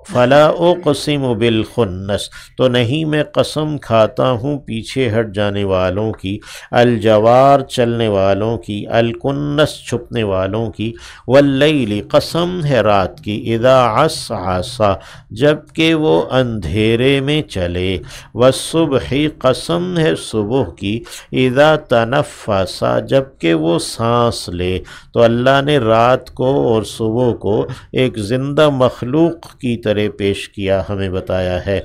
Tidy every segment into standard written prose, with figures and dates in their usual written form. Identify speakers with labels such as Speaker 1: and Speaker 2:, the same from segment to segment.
Speaker 1: فلا اقسم بالخنس، تو نہیں میں قسم کھاتا ہوں پیچھے ہٹ جانے والوں کی، الجوار چلنے والوں کی، الکنس چھپنے والوں کی، واللیل قسم ہے رات کی، اذا عسعس جب کہ وہ اندھیرے میں چلے، والصبح قسم ہے صبح کی، اذا تنفس جب کہ وہ سانس لے۔ تو اللہ نے رات کو اور صبح کو ایک زندہ مخلوق کی طرح پیش کیا، ہمیں بتایا ہے۔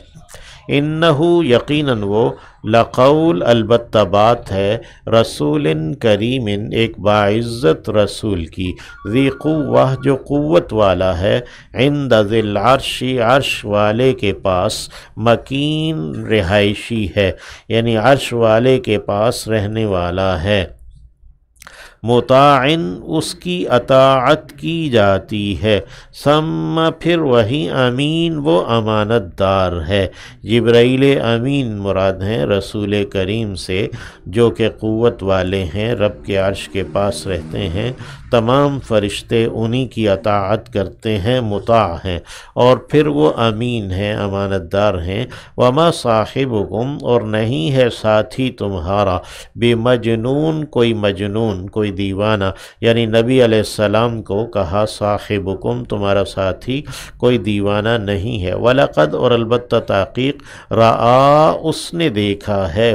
Speaker 1: انہو یقیناً وہ، لقول البتہ بات ہے، رسول کریم ایک باعزت رسول کی، ذی قوہ جو قوت والا ہے، عند ذی العرش عرش والے کے پاس، مکین رہائشی ہے، یعنی عرش والے کے پاس رہنے والا ہے، مطاعن اس کی اطاعت کی جاتی ہے، ثم پھر وہی امین وہ امانت دار ہے۔ جبرائیل امین مراد ہیں رسول کریم سے، جو کہ قوت والے ہیں، رب کے عرش کے پاس رہتے ہیں، تمام فرشتے انہی کی اطاعت کرتے ہیں، مطاع ہیں، اور پھر وہ امین ہیں، امانت دار ہیں۔ وما صاحبکم اور نہیں ہے ساتھی تمہارا، بمجنون کوئی مجنون، کوئی دیوانہ، یعنی نبی علیہ السلام کو کہا صاحبکم تمہارا ساتھی کوئی دیوانہ نہیں ہے، وَلَقَدْ اور البتہ تحقیق، رآ اس نے دیکھا ہے،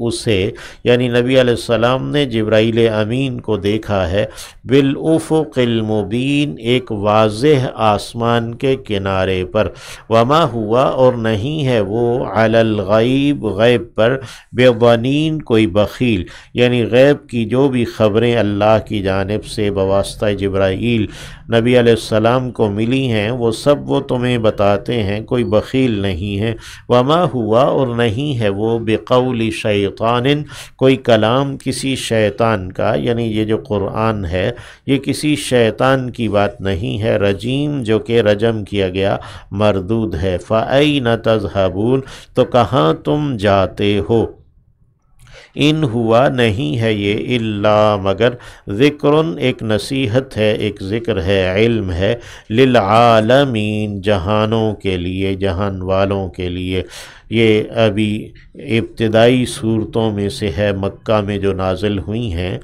Speaker 1: اسے یعنی نبی علیہ السلام نے جبرائیل امین کو دیکھا ہے، بالافق المبین ایک واضح آسمان کے کنارے پر، وما ہوا اور نہیں ہے وہ، علی الغیب غیب پر، بضنین کوئی بخیل، یعنی غیب کی جو بھی خبریں اللہ کی جانب سے بواسطہ جبرائیل نبی علیہ السلام کو ملی ہیں، وہ سب وہ تمہیں بتاتے ہیں، کوئی بخیل نہیں ہے۔ وما ہوا اور نہیں ہے وہ، بقول شیطان کوئی کلام کسی شیطان کا، یعنی یہ جو قرآن ہے یہ کسی شیطان کی بات نہیں ہے، رجیم جو کہ رجم کیا گیا، مردود ہے۔ فَأَيْنَ تَذْهَبُونَ تو کہاں تم جاتے ہو، ان ہوا نہیں ہے یہ، الا مگر، ذکرن ایک نصیحت ہے، ایک ذکر ہے، علم ہے، للعالمین جہانوں کے لیے، جہان والوں کے لیے۔ یہ ابھی ابتدائی صورتوں میں سے ہے، مکہ میں جو نازل ہوئی ہیں،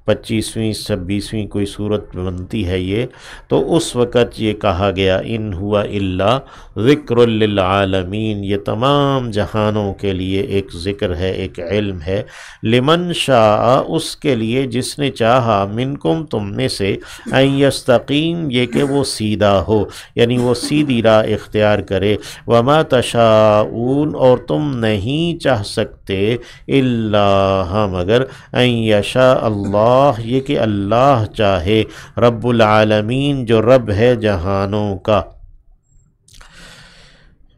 Speaker 1: 25ویں 26ویں کوئی صورت بنتی ہے یہ، تو اس وقت یہ کہا گیا ان ہوا الا ذکر للعالمین، یہ تمام جہانوں کے لیے ایک ذکر ہے، ایک علم ہے، لمن شاء اس کے لیے جس نے چاہا، منکم تم میں سے، ان یستقیم یہ کہ وہ سیدھا ہو، یعنی وہ سیدھی راہ اختیار کرے، وما تشاءون اور تم نہیں چاہ سکتے، الا مگر، ان یشاء اللہ یہ کہ اللہ چاہے، رب العالمین جو رب ہے جہانوں کا۔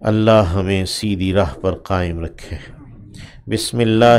Speaker 1: اللہ ہمیں سیدھی راہ پر قائم رکھے۔ بسم اللہ